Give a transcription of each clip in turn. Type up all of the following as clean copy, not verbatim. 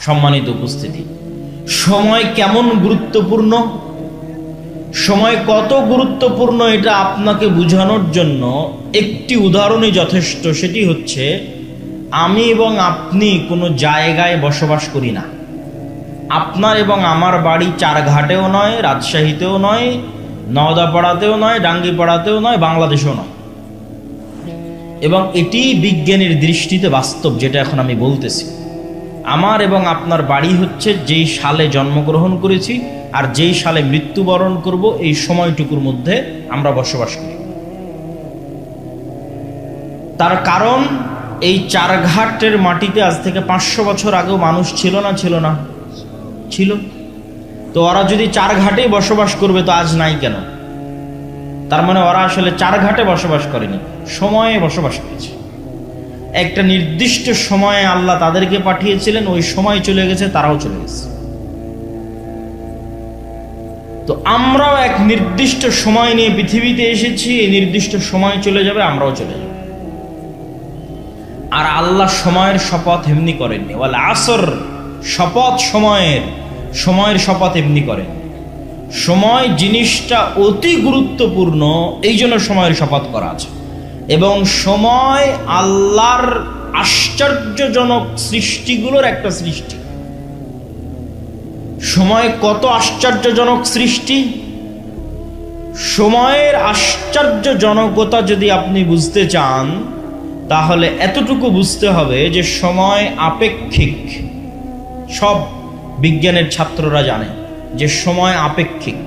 সম্মানিত উপস্থিতি, সময় কেমন গুরুত্বপূর্ণ, সময় কত গুরুত্বপূর্ণ এটা আপনাকে বোঝানোর জন্য একটি উদাহরণই যথেষ্ট। সেটি হচ্ছে, আমি এবং আপনি কোনো জায়গায় বসবাস করি না। আপনার এবং আমার বাড়ি চারঘাটেও নয়, রাজশাহীতেও নয়, নওদাপাড়াতেও নয়, ডাঙ্গিপাড়াতেও নয়, বাংলাদেশেও নয়। এবং এটি বিজ্ঞানীর দৃষ্টিতে বাস্তব, যেটা এখন আমি বলতেছি। আমার এবং আপনার বাড়ি হচ্ছে যেই সালে জন্মগ্রহণ করেছি আর যেই সালে মৃত্যুবরণ করব, এই সময়টুকুর মধ্যে আমরা বসবাস করি। তার কারণ, এই চারঘাটের মাটিতে আজ থেকে 500 বছর আগেও মানুষ ছিল না? ছিল না? ছিল। তো ওরা যদি চারঘাটেই বসবাস করবে, তো আজ নাই কেন? তার মানে ওরা আসলে চারঘাটে বসবাস করেনি, সময়ে বসবাস করেছে। একটা নির্দিষ্ট সময়ে আল্লাহ তাদেরকে পাঠিয়েছিলেন, ওই সময় চলে গেছে, তারাও চলে গেছে। তো আমরাও এক নির্দিষ্ট সময় নিয়ে পৃথিবীতে এসেছি, এই নির্দিষ্ট সময় চলে যাবে, আমরাও চলে যাব। আর আল্লাহ সময়ের শপথ এমনি করেননি, ওয়াল আসর, শপথ সময়ের শপথ এমনি করেন। সময় জিনিসটা অতি গুরুত্বপূর্ণ, এই জন্য সময়ের শপথ করা আছে। এবং সময় আল্লাহর আশ্চর্যজনক সৃষ্টিগুলোর একটা সৃষ্টি। সময় কত আশ্চর্যজনক সৃষ্টি! সময়ের আশ্চর্যজনকতা যদি আপনি বুঝতে চান, তাহলে এতটুকু বুঝতে হবে যে সময় আপেক্ষিক। সব বিজ্ঞানের ছাত্ররা জানে যে সময় আপেক্ষিক।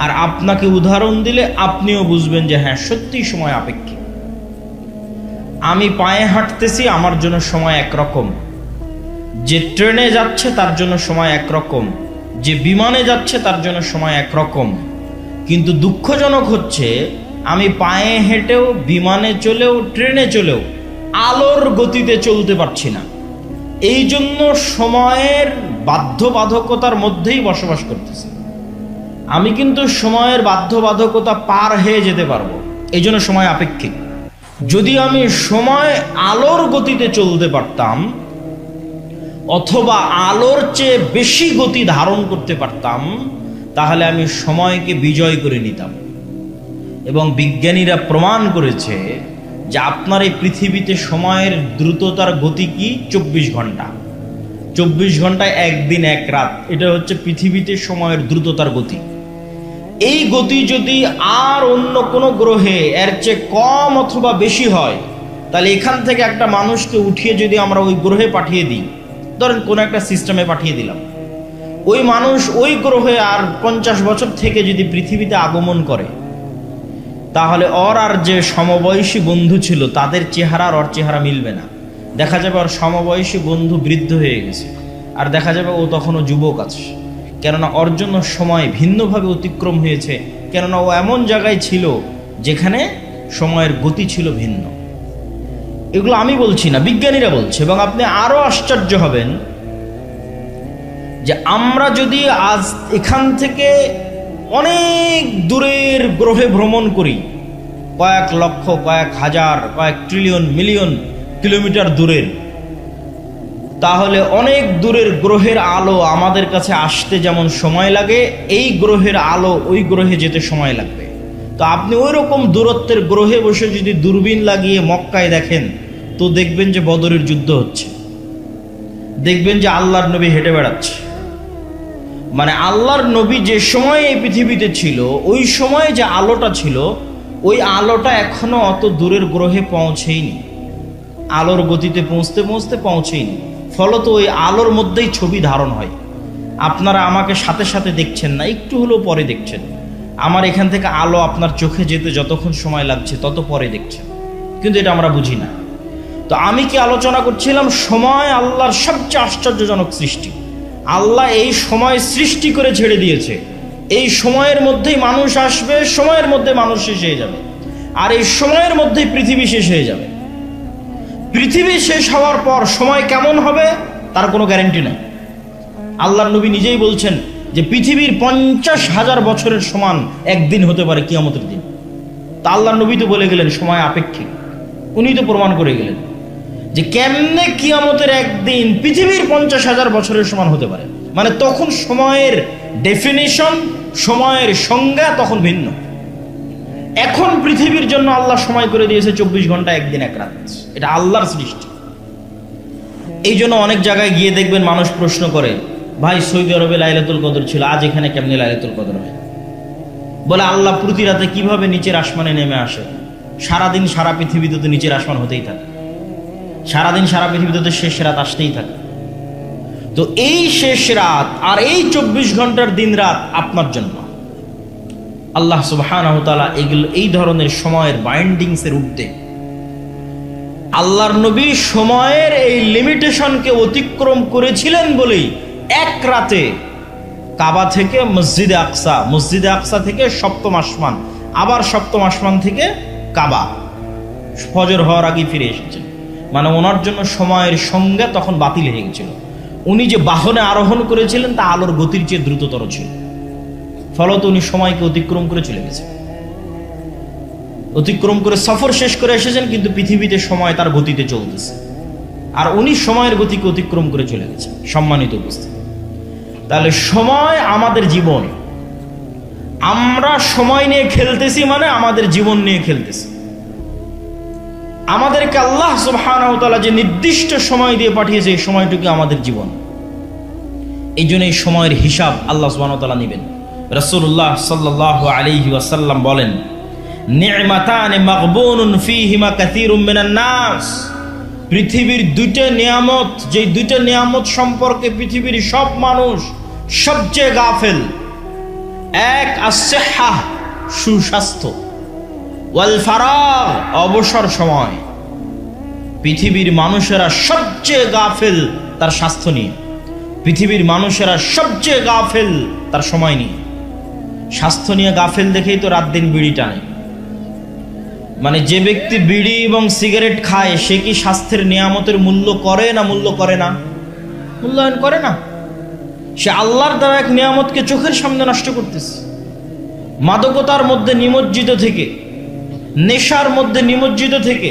আর আপনাকে উদাহরণ দিলে আপনিও বুঝবেন যে হ্যাঁ, সত্যি সময় আপেক্ষিক। আমি পায়ে হাঁটতেছি, আমার জন্য সময় একরকম। যে ট্রেনে যাচ্ছে তার জন্য সময় একরকম, যে বিমানে যাচ্ছে তার জন্য সময় একরকম। কিন্তু দুঃখজনক হচ্ছে, আমি পায়ে হেঁটেও, বিমানে চলেও, ট্রেনে চলেও আলোর গতিতে চলতে পারছি না। এই জন্য সময়ের বাধ্যবাধকতার মধ্যেই বসবাস করতেছি। আমি কিন্তু সময়ের বাধ্যবাধকতা পার হয়ে যেতে পারবো, এই জন্য সময় আপেক্ষিক। যদি আমি সময় আলোর গতিতে চলতে পারতাম, অথবা আলোর চেয়ে বেশি গতি ধারণ করতে পারতাম, তাহলে আমি সময়কে বিজয় করে নিতাম। এবং বিজ্ঞানীরা প্রমাণ করেছে যে আপনার এই পৃথিবীতে সময়ের দ্রুততার গতি কি? 24 ঘন্টা। 24 ঘন্টায় একদিন এক রাত, এটা হচ্ছে পৃথিবীতে সময়ের দ্রুততার গতি। এই গতি যদি আর অন্য কোনো গ্রহে এর চেয়ে কম অথবা বেশি হয়, তাহলে এখান থেকে একটা মানুষকে উঠিয়ে যদি আমরা ওই গ্রহে পাঠিয়ে দিই, ধরেন কোনো একটা সিস্টেমে পাঠিয়ে দিলাম, ওই মানুষ ওই গ্রহে আর 50 বছর থেকে যদি পৃথিবীতে আগমন করে, তাহলে ওর আর যে সমবয়সী বন্ধু ছিল তাদের চেহারা আর ওর চেহারা মিলবে না। দেখা যাবে ওর সমবয়সী বন্ধু বৃদ্ধ হয়ে গেছে, আর দেখা যাবে ও তখনও যুবক আছে। কেননা ওর জন্য সময় ভিন্নভাবে অতিক্রম হয়েছে, কেননা ও এমন জায়গায় ছিল যেখানে সময়ের গতি ছিল ভিন্ন। এগুলো আমি বলছি না, বিজ্ঞানীরা বলছে। এবং আপনি আরো আশ্চর্য হবেন যে আমরা যদি আজ এখান থেকে অনেক দূরের গ্রহে ভ্রমণ করি, কয়েক লক্ষ, কয়েক হাজার, কয়েক ট্রিলিয়ন, মিলিয়ন কিলোমিটার দূরের, তাহলে অনেক দূরের গ্রহের আলো আমাদের কাছে আসতে যেমন সময় লাগে, এই গ্রহের আলো ওই গ্রহে যেতে সময় লাগবে। তো আপনি ওই রকম দূরত্বের গ্রহে বসে যদি দূরবীন লাগিয়ে মক্কায় দেখেন, তো দেখবেন যে বদরের যুদ্ধ হচ্ছে, দেখবেন যে আল্লাহর নবী হেঁটে বেড়াচ্ছে। মানে আল্লাহর নবী যে সময় এই পৃথিবীতে ছিল, ওই সময়ে যে আলোটা ছিল, ওই আলোটা এখনো অত দূরের গ্রহে পৌঁছেইনি, আলোর গতিতে পৌঁছতে পৌঁছতে পৌঁছেইনি। ফলত ওই আলোর মধ্যেই ছবি ধারণ হয়। আপনারা আমাকে সাথে সাথে দেখছেন না, একটু হলেও পরে দেখছেন। আমার এখান থেকে আলো আপনার চোখে যেতে যতক্ষণ সময় লাগছে তত পরে দেখছেন, কিন্তু এটা আমরা বুঝি না। তো আমি কি আলোচনা করছিলাম? সময় আল্লাহর সবচেয়ে আশ্চর্যজনক সৃষ্টি। আল্লাহ এই সময় সৃষ্টি করে ছেড়ে দিয়েছে। এই সময়ের মধ্যেই মানুষ আসবে, সময়ের মধ্যে মানুষ শেষ হয়ে যাবে, আর এই সময়ের মধ্যেই পৃথিবী শেষ হয়ে যাবে। পৃথিবী শেষ হওয়ার পর সময় কেমন হবে তার কোনো গ্যারান্টি নেই। আল্লাহর নবী নিজেই বলছেন যে পৃথিবীর 50,000 বছরের সমান একদিন হতে পারে কিয়ামতের দিন। তা আল্লাহর নবী তো বলে গেলেন সময় আপেক্ষিক, উনি তো প্রমাণ করে গেলেন। যে কেমনে কিয়ামতের একদিন পৃথিবীর 50,000 বছরের সমান হতে পারে। মানে তখন সময়ের ডেফিনিশন, সময়ের সংজ্ঞা তখন ভিন্ন। এখন পৃথিবীর জন্য আল্লাহ সময় করে দিয়েছে 24 ঘন্টা, একদিন এক রাত। এটা আল্লাহর সৃষ্টি। এই জন্য অনেক জায়গায় গিয়ে দেখবেন মানুষ প্রশ্ন করে, ভাই সৌদি আরবে লাইলাতুল কদর ছিল, আজ এখানে কেমনে লাইলাতুল কদর হয়? বলে আল্লাহ প্রতি রাতে কিভাবে নিচের আসমানে নেমে আসে? সারাদিন সারা পৃথিবীতে তো নিচের আসমান হতেই থাকে, সারাদিন সারা পৃথিবীতে তো শেষ রাত আসতেই থাকে। তো এই শেষ রাত আর এই 24 ঘন্টার দিন রাত আপনার জন্য। আল্লাহ সুবহানাহু ওয়া তাআলা এই ধরনের সময়ের বাইন্ডিংসের ঊর্ধ্বে আল্লাহর নবী সময়ের এই লিমিটেশনকে অতিক্রম করেছিলেন বলেই এক রাতে কাবা থেকে মসজিদে আকসা, মসজিদে আকসা থেকে সপ্তম আসমান, আবার সপ্তম আসমান থেকে কাবা, ফজর হওয়ার আগে ফিরে এসেছেন। মানে ওনার জন্য সময়ের সংজ্ঞা তখন বাতিল হয়ে গেছিল। উনি যে বাহনে আরোহণ করেছিলেন তা আলোর গতির চেয়ে দ্রুততর ছিল, ফলত উনি সময়কে অতিক্রম করে চলে গেছেন, অতিক্রম করে সফর শেষ করে এসেছেন, কিন্তু পৃথিবীতে সময় তার গতিতে চলতেছে, আর উনি সময়ের গতিকে অতিক্রম করে চলে গেছেন। সম্মানিত উপস্থিতি, তাহলে সময় আমাদের জীবন। আমরা সময় নিয়ে খেলতেছি মানে আমাদের জীবন নিয়ে খেলতেছি। আমাদেরকে আল্লাহ সুবহানাহু ওয়া তাআলা যে নির্দিষ্ট সময় দিয়ে পাঠিয়েছে, এই সময়টুকু আমাদের জীবন। এই জন্য এই সময়ের হিসাব আল্লাহ সুবহানাহু ওয়া তাআলা নেবেন। রাসূলুল্লাহ সাল্লাল্লাহু আলাইহি ওয়াসাল্লাম বলেন, নি'মাতানি মাগবুনুন ফীহিমা কাসীরুম মিনান নাস। পৃথিবীর দুইটা নিয়ামত, যে দুইটা নিয়ামত সম্পর্কে পৃথিবীর সব মানুষ সবচেয়ে গাফেল। এক আস-সিহ্হা, সুস্বাস্থ্য, ওয়াল ফারাগ, অবসর সময়। পৃথিবীর মানুষেরা সবচেয়ে গাফেল তার স্বাস্থ্য নিয়ে, পৃথিবীর মানুষেরা সবচেয়ে গাফেল তার সময় নিয়ে। স্বাস্থ্য নিয়ে গাফেল দেখেই তো রাত দিন বিড়ি টানে। মানে যে ব্যক্তি বিড়ি এবং সিগারেট খায় সে কি স্বাস্থ্যের নিয়ামতের মূল্য করে না? মূল্য করে না, মূল্যায়ন করে না। সে আল্লাহর দেওয়া এক নিয়ামতকে চোখের সামনে নষ্ট করতেছে। মাদকতার মধ্যে নিমজ্জিত থেকে, নেশার মধ্যে নিমজ্জিত থেকে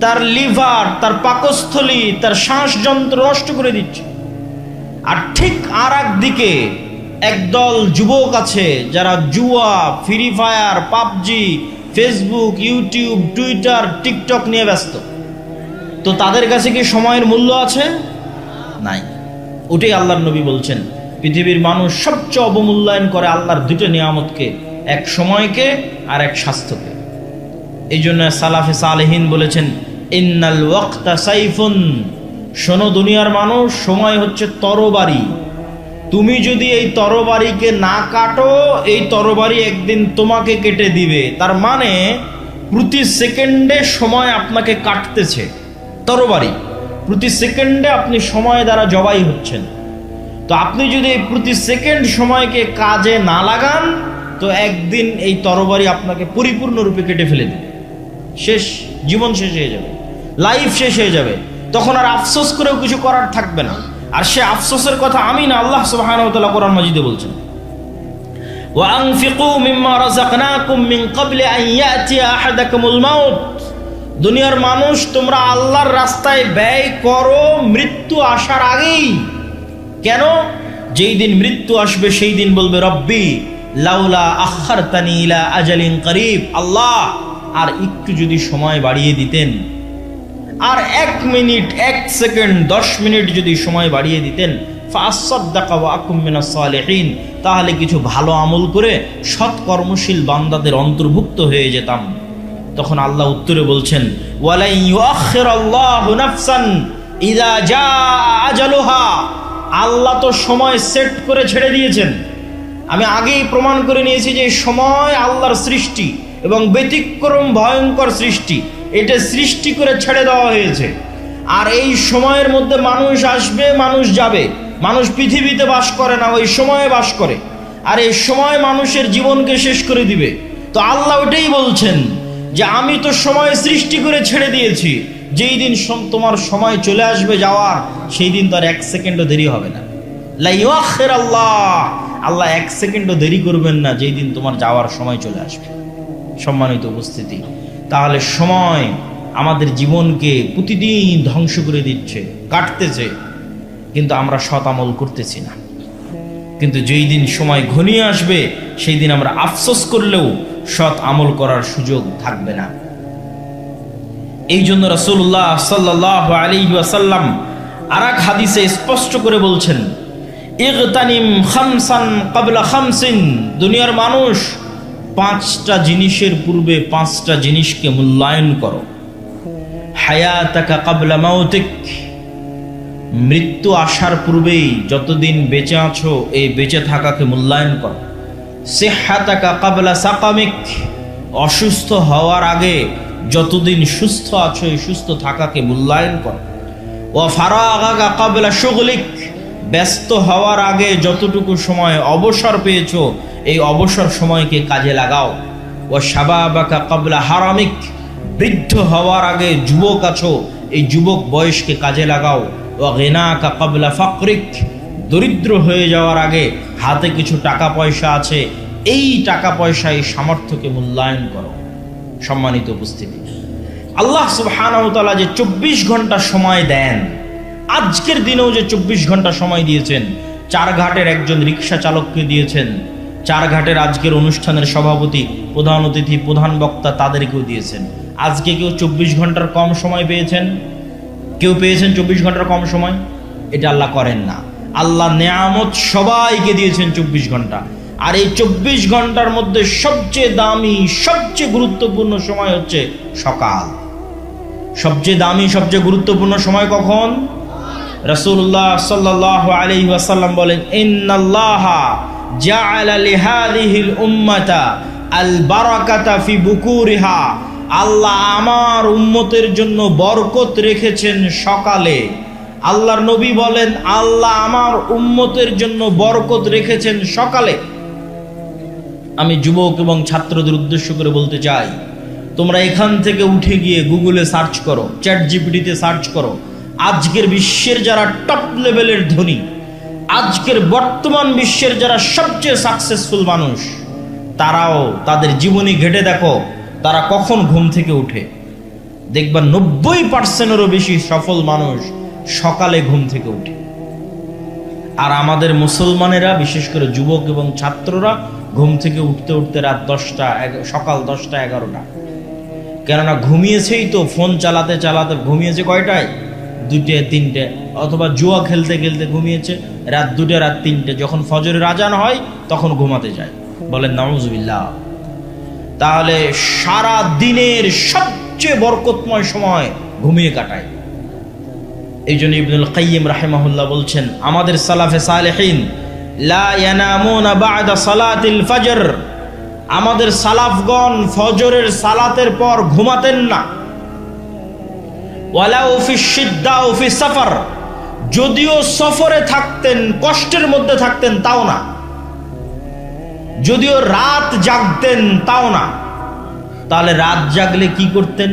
তার লিভার, তার পাকস্থলী, তার শ্বাসযন্ত্র নষ্ট করে দিচ্ছে। আর ঠিক আর একদিকে একদল যুবক আছে যারা জুয়া, free fire, PUBG, Facebook, YouTube, Twitter, TikTok নিয়ে ব্যস্ত। তো তাদের কাছে কি সময়ের মূল্য আছে? নাই। ওটাই আল্লাহর নবী বলছেন, পৃথিবীর মানুষ সবচেয়ে অবমূল্যায়ন করে আল্লাহর দুটো নিয়ামতকে, এক সময়কে আর এক স্বাস্থ্যকে। এই জন্য সালাফে সালেহিন বলেছেন, ইন্নাল ওয়াক্তা সাইফুন। শোনো দুনিয়ার মানুষ, সময় হচ্ছে তরবারি। তুমি যদি এই তরবারিকে না কাটো, এই তরবারি একদিন তোমাকে কেটে দিবে। তার মানে প্রতি সেকেন্ডে সময় আপনাকে কাটতেছে। তরবারি প্রতি সেকেন্ডে আপনি সময় দ্বারা জবাই হচ্ছেন। তো আপনি যদি প্রতি সেকেন্ড সময়কে কাজে না লাগান, তো একদিন এই তরবারি আপনাকে পরিপূর্ণরূপে কেটে ফেলে দেবে। শেষ, জীবন শেষ হয়ে যাবে, লাইফ শেষ হয়ে যাবে। তখন আর আফসোস করেও কিছু করার থাকবে না। আর সে আফসোসের কথা আমি না, আল্লাহ সুবহানাহু ওয়া তাআলা কোরআন মাজিদে বলছেন, ওয়া আনফিকু মিম্মা রাযাকনাকুম মিন ক্বাবলি আন ইয়াতিয়া আহাদাকুমুল মাউত। দুনিয়ার মানুষ, তোমরা আল্লাহর রাস্তায় ব্যয় করো মৃত্যু আসার আগেই। কেন? যেই দিন মৃত্যু আসবে সেই দিন বলবে, রব্বি লাউলা আখারতানি ইলা আজালিন করিব। আল্লাহ, আর একটু যদি সময় বাড়িয়ে দিতেন, আর 1 মিনিট, 1 সেকেন্ড, 10 মিনিট যদি সময় বাড়িয়ে দিতেন, ফাসাদদাকা ওয়া আকুম মিনাস সালিহিন, তাহলে কিছু ভালো আমল করে সৎ কর্মশীল বান্দাদের অন্তর্ভুক্ত হয়ে যেতাম। তখন আল্লাহ উত্তরে বলছেন, ওয়ালাই ইউআখিরাল্লাহু নাফসান ইযা জাআ আজালুহা। আল্লাহ তো সময় সেট করে ছেড়ে দিয়েছেন। আমি আগেই প্রমাণ করে নিয়েছি যে সময় আল্লাহর সৃষ্টি এবং ব্যতিক্রম ভয়ঙ্কর সৃষ্টি। এটা সৃষ্টি করে ছেড়ে দেওয়া হয়েছে। আর এই সময়ের মধ্যে মানুষ আসবে, মানুষ যাবে। মানুষ পৃথিবীতে বাস করে না, ওই সময়ে বাস করে। আর এই সময় মানুষের জীবনকে শেষ করে দিবে। তো আল্লাহ ওটাই বলছেন যে আমি তো সময় সৃষ্টি করে ছেড়ে দিয়েছি। যেই দিন তোমার সময় চলে আসবে যাওয়ার, সেই দিন তো আর 1 সেকেন্ডও দেরি হবে না। লা ইউআখিরাল্লাহ, আল্লাহ 1 সেকেন্ডও দেরি করবেন না যেই দিন তোমার যাওয়ার সময় চলে আসবে। সম্মানিত উপস্থিতি, তাহলে সময় আমাদের জীবনকে প্রতিদিন ধ্বংস করে দিচ্ছে, কাটতেছে, কিন্তু আমরা সৎ আমল করতেছি না। কিন্তু যেই দিন সময় ঘনিয়ে আসবে সেই দিন আমরা আফসোস করলেও সৎ আমল করার সুযোগ থাকবে না। এই জন্য রাসূলুল্লাহ সাল্লাল্লাহু আলাইহি ওয়াসাল্লাম আরেক হাদিসে স্পষ্ট করে বলছেন, ইগতানিম খামসান ক্বাবলা খামসিন, দুনিয়ার মানুষ 5টা জিনিসের পূর্বে 5টা জিনিসকে মূল্যায়ন করো। হায়াতাকা ক্বাবলা মাউতিক, মৃত্যু আসার পূর্বেই যতদিন বেঁচে আছো এই বেঁচে থাকাকে মূল্যায়ন করো। সিহহাতাকা ক্বাবলা সাকামিক, অসুস্থ হওয়ার আগে যতদিন সুস্থ আছো এই সুস্থ থাকাকে মূল্যায়ন করো। ওয়া ফারাগাকা ক্বাবলা শুগলিক, ব্যস্ত হওয়ার আগে যতটুকু সময় অবসর পেয়েছো এই অবসর সময়কে কাজে লাগাও। ওয়া শাবাবাকা ক্বাবলা হারামিক, বৃদ্ধ হওয়ার আগে যুবক আছো এই যুবক বয়সকে কাজে লাগাও। ওয়া গিনাকা ক্বাবলা ফাকরিক, দরিদ্র হয়ে যাওয়ার আগে হাতে কিছু টাকা পয়সা আছে এই টাকা পয়সা এই সামর্থ্যকে মূল্যায়ন করো। সম্মানিত উপস্থিতি, আল্লাহ সুবহানাহু ওয়া তাআলা যে 24 ঘন্টা সময় দেন, আজকের দিনেও যে 24 ঘন্টা সময় দিয়েছেন, চারঘাটের একজন রিক্সা চালককে দিয়েছেন, চারঘাটের আজকের অনুষ্ঠানের সভাপতি, প্রধান অতিথি, প্রধান বক্তা তাদেরকেও দিয়েছেন। আজকে কেউ 24 ঘন্টার কম সময় পেয়েছেন? কেউ পেয়েছেন 24 ঘন্টার কম সময়? এটা আল্লাহ করেন না। আল্লাহ নেয়ামত সবাইকে দিয়েছেন 24 ঘন্টা। আর এই 24 ঘন্টার মধ্যে সবচেয়ে দামি, সবচেয়ে গুরুত্বপূর্ণ সময় হচ্ছে সকাল। সবচেয়ে দামি, সবচেয়ে গুরুত্বপূর্ণ সময় কখন? রাসূলুল্লাহ সাল্লাল্লাহু আলাইহি ওয়াসাল্লাম বলেন, ইন্নাল্লাহা জাআলা লিহাদিহিল উম্মাতা আল বারাকাতা ফি বুকুরিহা, আল্লাহ আমার উম্মতের জন্য বরকত রেখেছেন সকালে। আল্লাহর নবী বলেন, আল্লাহ আমার উম্মতের জন্য বরকত রেখেছেন সকালে। আমি যুবক এবং ছাত্রদের উদ্দেশ্য করে বলতে চাই, তোমরা এখান থেকে উঠে গিয়ে গুগলে সার্চ করো, চ্যাট জিপিটিতে সার্চ করো, আজকের বিশ্বের যারা টপ লেভেলের ধনী, আজকের বর্তমান বিশ্বের যারা সবচেয়ে সাকসেসফুল মানুষ, তারাও তাদের জীবনী ঘেটে দেখো তারা কখন ঘুম থেকে উঠে। দেখবা 90%-এরও বেশি সফল মানুষ সকালে ঘুম থেকে উঠে। আর আমাদের মুসলমানেরা, বিশেষ করে যুবক এবং ছাত্ররা, ঘুম থেকে উঠতে উঠতে রাত 10টা, সকাল 10টা 11টা। কেননা ঘুমিয়েছেই তো, ফোন চালাতে চালাতে ঘুমিয়েছে কয়টায়? 2টে 3টে, অথবা জুয়া খেলতে খেলতে ঘুমিয়েছে রাত 2টে রাত 3টে। যখন ফজরের আজান হয় তখন ঘুমাতে যায়। বলেন নাউজুবিল্লাহ। তাহলে সারা দিনের সবচেয়ে বরকতময় সময় ঘুমিয়ে কাটায়। এই জন্য ইবনুল কাইয়িম রাহিমাহুল্লাহ বলছেন, আমাদের সালাফে সালেহিন লা ইয়ানামুনা বা'দা সালাতিল ফজর, আমাদের সালাফগণ ফজরের সালাতের পর ঘুমাতেন না। ওয়ালাউ ফি শিদ্দা ও ফি সফর, যদিও সফরে থাকতেন, কষ্টের মধ্যে থাকতেন তাও না, যদিও রাত জাগতেন তাও না। তাহলে রাত জাগলে কি করতেন,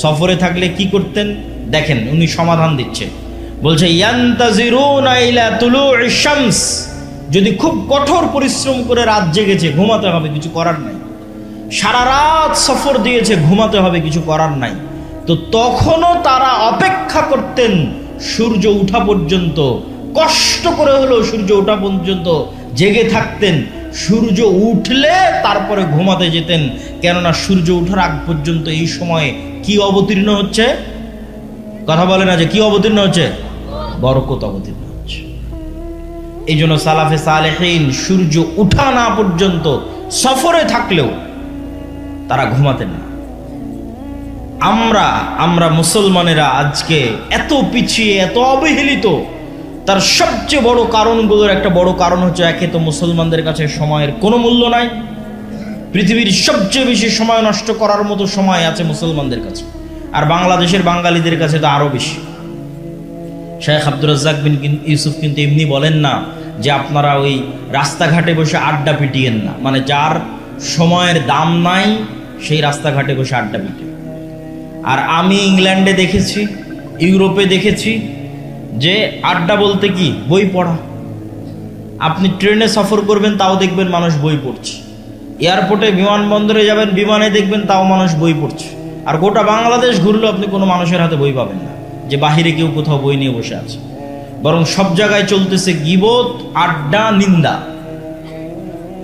সফরে থাকলে কি করতেন? দেখেন উনি সমাধান দিচ্ছে, বলছে ইয়ান্তাজিরুনা ইলা তুলুইশ শামস, যদি খুব কঠোর পরিশ্রম করে রাত জেগেছে, ঘুমাতে হবে, কিছু করার নাই। সারা রাত সফর দিয়েছে, ঘুমাতে হবে, কিছু করার নাই। তো তখনও তারা অপেক্ষা করতেন সূর্য উঠা পর্যন্ত, কষ্ট করে হলেও সূর্য ওঠা পর্যন্ত জেগে থাকতেন। সূর্য উঠলে তারপরে ঘুমাতে যেতেন, কেননা সূর্য ওঠার আগ পর্যন্ত এই সময়ে কি অবতীর্ণ হচ্ছে? কথা বলে না যে কি অবতীর্ণ হচ্ছে? বরকত অবতীর্ণ হচ্ছে। এই জন্য সালাফে সালেহিন সূর্য উঠা না পর্যন্ত সফরে থাকলেও তারা ঘুমাতেন না। আমরা মুসলমানেরা আজকে এত পিছিয়ে, এত অবহেলিত, তার সবচেয়ে বড় কারণগুলোর একটা বড় কারণ হচ্ছে, একে তো মুসলমানদের কাছে সময়ের কোনো মূল্য নাই। পৃথিবীর সবচেয়ে বেশি সময় নষ্ট করার মতো সময় আছে মুসলমানদের কাছে, আর বাংলাদেশের বাঙালিদের কাছে তো আরো বেশি। শেখ আব্দুর রাজ্জাক বিন ইউসুফ কিন্তু এমনি বলেন না যে আপনারা ওই রাস্তাঘাটে বসে আড্ডা পিটিয়েন না, মানে যার সময়ের দাম নাই সেই রাস্তাঘাটে বসে আড্ডা পিটে। আর আমি ইংল্যান্ডে দেখেছি, ইউরোপে দেখেছি যে আড্ডা বলতে কি, বই পড়া। আপনি ট্রেনে সফর করবেন তাও দেখবেন মানুষ বই পড়ছে, এয়ারপোর্টে বিমানবন্দরে যাবেন বিমানে দেখবেন তাও মানুষ বই পড়ছে। আর গোটা বাংলাদেশ ঘুরলেও আপনি কোনো মানুষের হাতে বই পাবেন না যে বাহিরে কেউ কোথাও বই নিয়ে বসে আছে। বরং সব জায়গায় চলতেছে গীবত, আড্ডা, নিন্দা।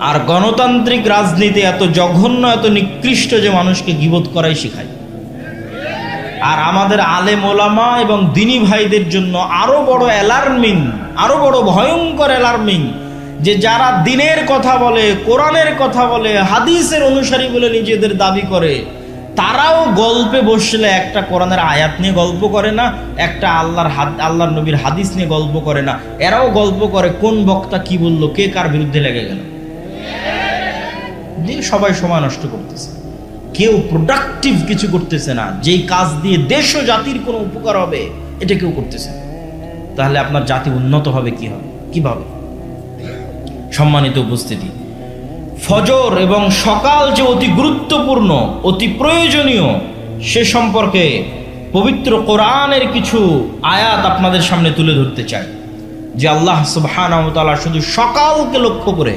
আর গণতান্ত্রিক রাজনীতি এত জঘন্য, এত নিকৃষ্ট যে মানুষকে গীবত করাই শেখায়। আর আমাদের আলেম ওলামা এবং দিনী ভাইদের জন্য আরো বড় অ্যালার্মিং, আরো বড় ভয়ঙ্কর অ্যালার্মিং, যে যারা দিনের কথা বলে, কোরআনের কথা বলে, হাদিসের অনুসারী বলে নিজেদের দাবি করে, তারাও গল্পে বসলে একটা কোরআনের আয়াত নিয়ে গল্প করে না, একটা আল্লাহর নবীর হাদিস নিয়ে গল্প করে না, এরাও গল্প করে কোন বক্তা কি বললো, কে কার বিরুদ্ধে লেগে গেল। সবাই সময় নষ্ট করতেছে, কেউ প্রোডাক্টিভ কিছু করতেছে না, যেই কাজ দিয়ে দেশ ও জাতির কোনো উপকার হবে এটা কেউ করতেছে না। তাহলে আপনার জাতি উন্নত হবে কিভাবে? সম্মানিত উপস্থিতি, ফজর এবং সকাল যে অতি গুরুত্বপূর্ণ, অতি প্রয়োজনীয়, সে সম্পর্কে পবিত্র কোরআনের কিছু আয়াত আপনাদের সামনে তুলে ধরতে চাই। যে আল্লাহ সুবহানাহু ওয়া তাআলা শুধু সকালকে লক্ষ্য করে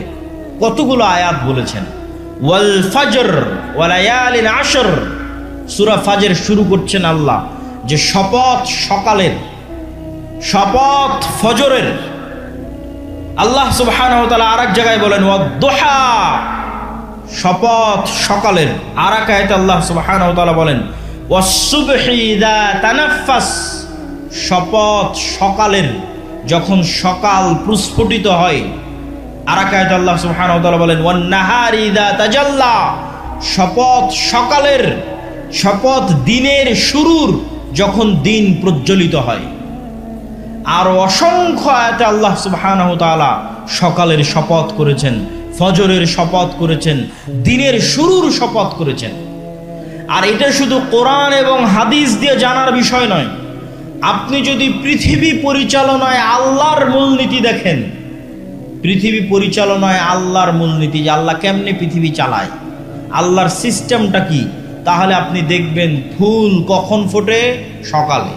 কতগুলো আয়াত বলেছেন। ওয়াল ফজর ওয়া লায়ালিন আশর, সূরা ফাজর শুরু করছেন আল্লাহ যে শপথ সকালের, শপথ ফজরের। আল্লাহ সুবহানাহু ওয়া তাআলা আরেক জায়গায় বলেন ওয়াদ-দুহা, শপথ সকালের। আরেক আয়াতে আল্লাহ সুবহানাহু ওয়া তাআলা বলেন ওয়াস-সুবহি ইযা তানাফফাস, শপথ সকালের, যখন সকাল প্রস্ফুটিত হয়। আরেক আয়াতে আল্লাহ সুবহানাহু ওয়া তাআলা বলেন ওয়ান-নাহারি ইযা তাজাল্লা, শপথ সকালের, শপথ দিনের শুরুর, যখন দিন প্রজ্বলিত হয়। আর অসংখ্য আয়াতে আল্লাহ সুবহানাহু ওয়া তাআলা সকালের শপথ করেছেন, ফজরের শপথ করেছেন, দিনের শুরুর শপথ করেছেন। আর এটা শুধু কোরআন এবং হাদিস দিয়ে জানার বিষয় নয়। আপনি যদি পৃথিবী পরিচালনায় আল্লাহর মূলনীতি দেখেন, পৃথিবী পরিচালনায় আল্লাহর মূলনীতি, যে আল্লাহ কেমনে পৃথিবী চালায়, আল্লাহর সিস্টেমটা কি, তাহলে আপনি দেখবেন ফুল কখন ফোটে? সকালে।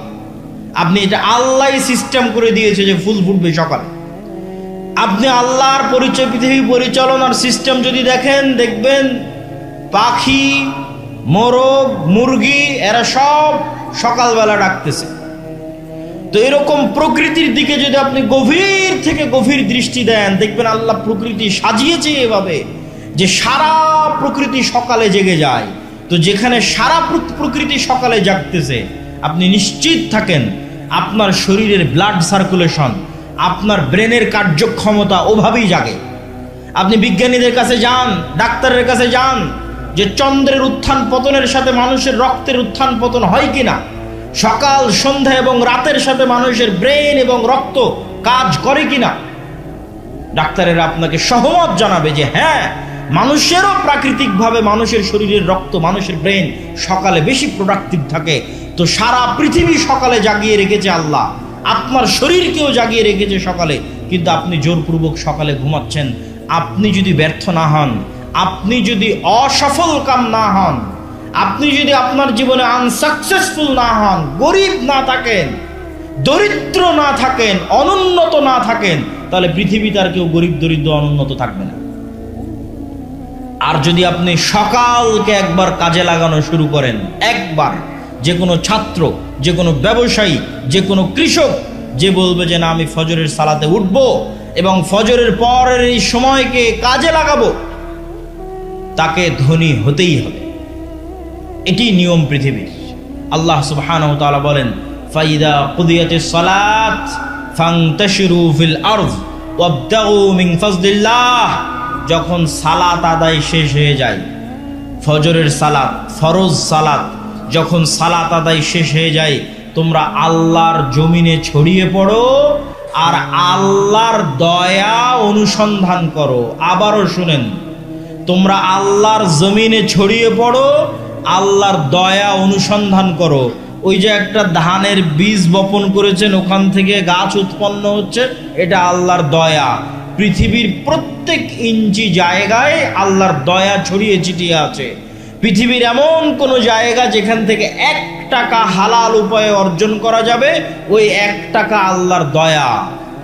আপনি এটা আল্লাহ সিস্টেম করে দিয়েছে যে ফুল ফুটবে সকালে। আপনি আল্লাহর পরিচয়, পৃথিবী পরিচালনার সিস্টেম যদি দেখেন, দেখবেন পাখি, মোরগ, মুরগি, এরা সব সকালবেলা ডাকতেছে। তো এরকম প্রকৃতির দিকে যদি আপনি গভীর থেকে গভীর দৃষ্টি দেন, দেখবেন আল্লাহ প্রকৃতি সাজিয়েছে এভাবে যে সারা প্রকৃতি সকালে জেগে যায়। তো যেখানে সারা প্রকৃতি সকালে জাগতেছে, আপনি নিশ্চিত থাকেন আপনার শরীরের ব্লাড সার্কুলেশন, আপনার ব্রেনের কার্যক্ষমতা ওভাবেই জাগে। আপনি বিজ্ঞানীদের কাছে যান, ডাক্তারের কাছে যান, যে চন্দ্রের উত্থান পতনের সাথে মানুষের রক্তের উত্থান পতন হয় কিনা, সকাল, সন্ধ্যা এবং রাতের সাথে মানুষের ব্রেন এবং রক্ত কাজ করে কিনা। ডাক্তারেরা আপনাকে সহমত জানাবে যে হ্যাঁ, মানুষেরও প্রাকৃতিকভাবে মানুষের শরীরের রক্ত, মানুষের ব্রেন সকালে বেশি প্রোডাক্টিভ থাকে। তো সারা পৃথিবী সকালে জাগিয়ে রেখেছে আল্লাহ, আপনার শরীরকেও জাগিয়ে রেখেছে সকালে। কিন্তু আপনি জোরপূর্বক সকালে ঘুমাচ্ছেন। আপনি যদি ব্যর্থ না হন, আপনি যদি অসফল কাম না হন, আপনি যদি আপনার জীবনে আনসাকসেসফুল না হন, গরিব না থাকেন, দরিদ্র না থাকেন, অনুন্নত না থাকেন, তাহলে পৃথিবীতে আর কেউ গরিব, দরিদ্র, অনুন্নত থাকবে না। আর যদি আপনি সকালকে একবার কাজে লাগানো শুরু করেন, একবার, যে কোনো ছাত্র, যে কোনো ব্যবসায়ী, যে কোনো কৃষক, যে বলবে যে না আমি ফজরের সালাতে উঠব এবং ফজরের পরের এই সময়কে কাজে লাগাবো, তাকে ধনী হতেই হবে। এটি নিয়ম পৃথিবীর। আল্লাহ সুবহানাহু ওয়া তাআলা বলেন ফাইদা কুদিয়াতিস সালাত ফান্তাশিরু ফিল আরদ ওয়াবতাগু মিন ফাজলিল্লাহ, যখন সালাত আদায় শেষ হয়ে যায়, ফজরের সালাত, ফরজ সালাত, যখন সালাত আদায় শেষ হয়ে যায়, তোমরা আল্লাহর জমিনে ছড়িয়ে পড়ো আর আল্লাহর দয়া অনুসন্ধান করো। আবারও শুনেন, তোমরা আল্লাহর জমিনে ছড়িয়ে পড়ো, আল্লাহর দয়া অনুসন্ধান করো। ওই যে একটা ধানের বীজ বপন করেছেন, ওখান থেকে গাছ উৎপন্ন হচ্ছে, এটা আল্লাহর দয়া। পৃথিবীর প্রত্যেক ইঞ্চি জায়গায় আল্লাহর দয়া ছড়িয়ে ছিটিয়ে আছে। পৃথিবীর এমন কোনো জায়গা যেখান থেকে 1 টাকা হালাল উপায়ে অর্জন করা যাবে, ওই 1 টাকা আল্লাহর দয়া,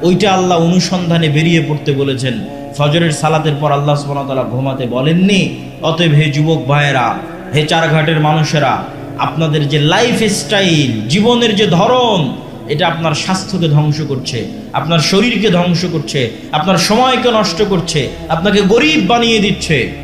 ওইটা আল্লাহ অনুসন্ধানে বেরিয়ে পড়তে বলেছেন। ফজরের সালাতের পর আল্লাহ সুবহানাহু ওয়া তাআলা ঘুমাতে বলেননি। অতএব হে যুবক ভাইয়েরা, হে চারঘাটের মানুষেরা, আপনাদের যে লাইফ স্টাইল, জীবনের যে ধরন, এটা আপনার স্বাস্থ্যকে ধ্বংস করছে, আপনার শরীরকে ধ্বংস করছে, আপনার সময়কে নষ্ট করছে, আপনাকে গরিব বানিয়ে দিচ্ছে।